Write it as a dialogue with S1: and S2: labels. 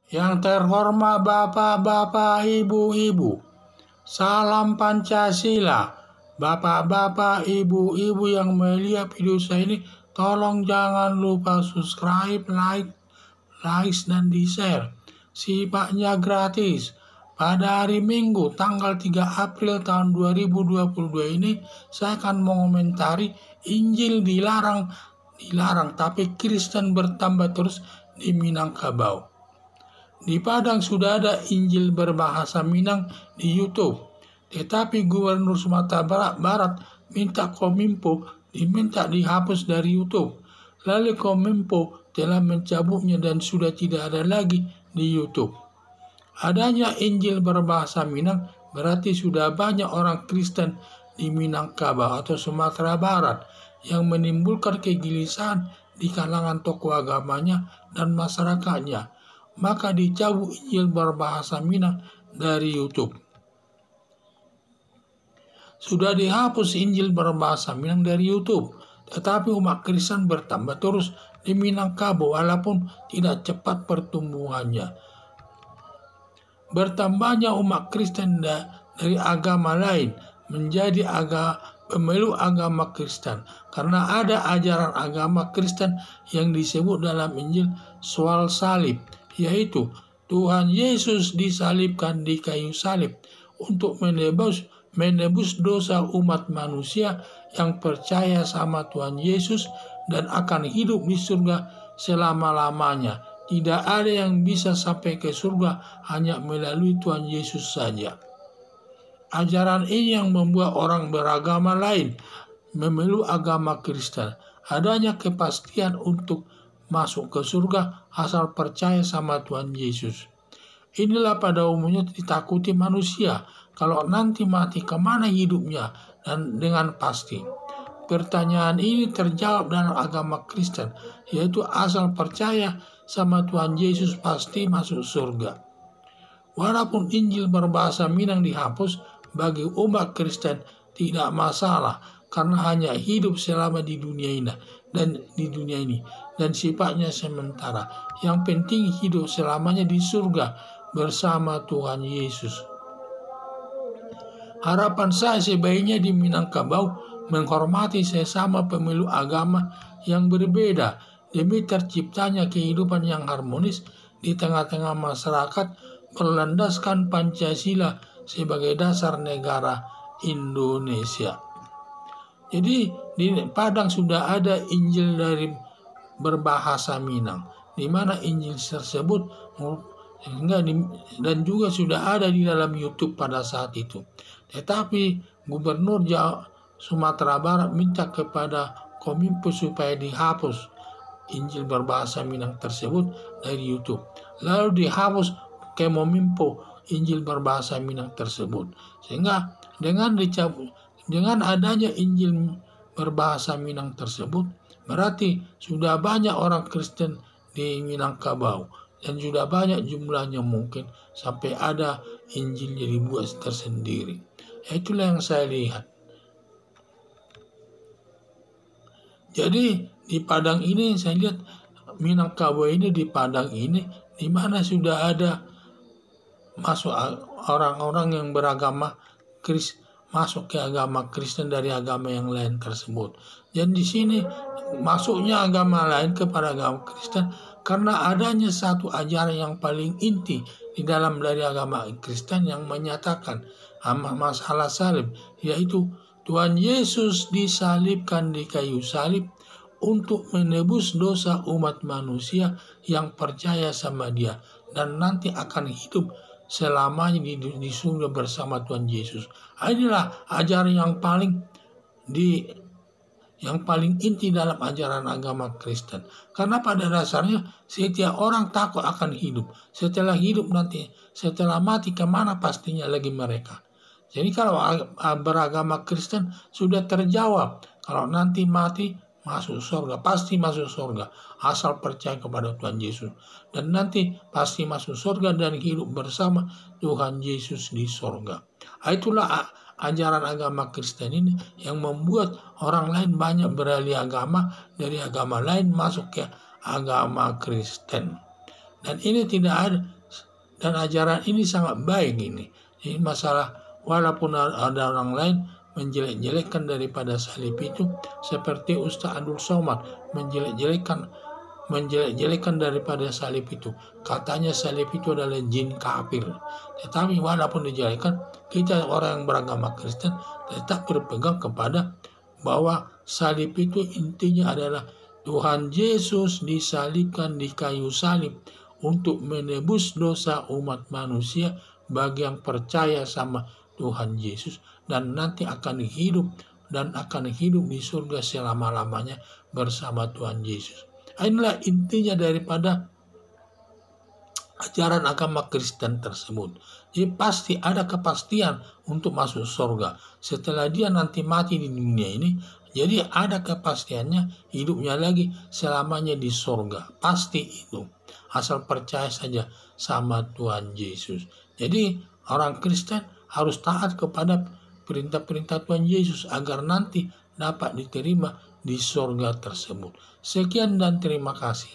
S1: Yang terhormat bapak-bapak, ibu-ibu, salam Pancasila. Bapak-bapak, ibu-ibu yang melihat video saya ini, tolong jangan lupa subscribe, like, dan di-share. Sifatnya gratis. Pada hari Minggu tanggal 3 April tahun 2022 ini, saya akan mengomentari Injil dilarang, tapi Kristen bertambah terus di Minangkabau. Di Padang sudah ada Injil berbahasa Minang di YouTube, tetapi Gubernur Sumatera Barat minta Kominfo diminta dihapus dari YouTube. Lalu Kominfo telah mencabutnya dan sudah tidak ada lagi di YouTube. Adanya Injil berbahasa Minang berarti sudah banyak orang Kristen di Minangkabau atau Sumatera Barat yang menimbulkan kegelisahan di kalangan tokoh agamanya dan masyarakatnya. Maka dicabut Injil berbahasa Minang dari YouTube. Sudah dihapus Injil berbahasa Minang dari YouTube, tetapi umat Kristen bertambah terus di Minangkabau walaupun tidak cepat pertumbuhannya. Bertambahnya umat Kristen dari agama lain menjadi pemeluk agama Kristen, karena ada ajaran agama Kristen yang disebut dalam Injil soal salib, yaitu Tuhan Yesus disalibkan di kayu salib untuk menebus dosa umat manusia yang percaya sama Tuhan Yesus dan akan hidup di surga selama-lamanya. Tidak ada yang bisa sampai ke surga hanya melalui Tuhan Yesus saja. Ajaran ini yang membuat orang beragama lain memeluk agama Kristen. Adanya kepastian untuk masuk ke surga asal percaya sama Tuhan Yesus. Inilah pada umumnya ditakuti manusia. Kalau nanti mati, kemana hidupnya? Dan dengan pasti. Pertanyaan ini terjawab dalam agama Kristen, yaitu asal percaya sama Tuhan Yesus pasti masuk surga. Walaupun Injil berbahasa Minang dihapus, bagi umat Kristen tidak masalah, karena hanya hidup selama di dunia ini dan sifatnya sementara. Yang penting hidup selamanya di surga bersama Tuhan Yesus. Harapan saya sebaiknya di Minangkabau menghormati sesama pemeluk agama yang berbeda demi terciptanya kehidupan yang harmonis di tengah-tengah masyarakat berlandaskan Pancasila sebagai dasar negara Indonesia. Jadi di Padang sudah ada Injil dari berbahasa Minang, di mana Injil tersebut dan juga sudah ada di dalam YouTube pada saat itu. Tetapi Gubernur Sumatera Barat minta kepada Kominfo supaya dihapus Injil berbahasa Minang tersebut dari YouTube. Lalu dihapus Kominfo Injil berbahasa Minang tersebut. Sehingga dengan adanya Injil berbahasa Minang tersebut, berarti sudah banyak orang Kristen di Minangkabau dan sudah banyak jumlahnya, mungkin sampai ada Injilnya dibuat tersendiri. Itulah yang saya lihat. Jadi di Padang ini saya lihat Minangkabau ini di Padang ini di mana sudah ada masuk orang-orang yang beragama masuk ke agama Kristen dari agama yang lain tersebut. Dan di sini masuknya agama lain kepada agama Kristen karena adanya satu ajaran yang paling inti di dalam dari agama Kristen yang menyatakan masalah salib, yaitu Tuhan Yesus disalibkan di kayu salib untuk menebus dosa umat manusia yang percaya sama Dia dan nanti akan hidup selamanya di surga bersama Tuhan Yesus. Inilah ajaran yang paling inti dalam ajaran agama Kristen. Karena pada dasarnya setiap orang takut akan hidup. Setelah hidup nanti, setelah mati kemana pastinya lagi mereka. Jadi kalau beragama Kristen sudah terjawab. Kalau nanti mati masuk surga, pasti masuk surga asal percaya kepada Tuhan Yesus, dan nanti pasti masuk surga dan hidup bersama Tuhan Yesus di surga. Itulah ajaran agama Kristen ini yang membuat orang lain banyak beralih agama dari agama lain masuk ke agama Kristen. Dan ini tidak Dan ajaran ini sangat baik ini. Jadi masalah walaupun ada orang lain menjelek-jelekkan daripada salib itu, seperti Ustaz Abdul Somad menjelek-jelekan daripada salib itu. Katanya salib itu adalah jin kafir. Tetapi walaupun dijelekan, kita orang yang beragama Kristen tetap berpegang kepada bahwa salib itu intinya adalah Tuhan Yesus disalibkan di kayu salib untuk menebus dosa umat manusia bagi yang percaya sama Tuhan Yesus, dan nanti akan hidup di surga selama-lamanya bersama Tuhan Yesus. Inilah intinya daripada ajaran agama Kristen tersebut. Jadi pasti ada kepastian untuk masuk surga. Setelah dia nanti mati di dunia ini, jadi ada kepastiannya hidupnya lagi selamanya di surga. Pasti itu. Asal percaya saja sama Tuhan Yesus. Jadi orang Kristen harus taat kepada perintah-perintah Tuhan Yesus agar nanti dapat diterima di surga tersebut. Sekian dan terima kasih.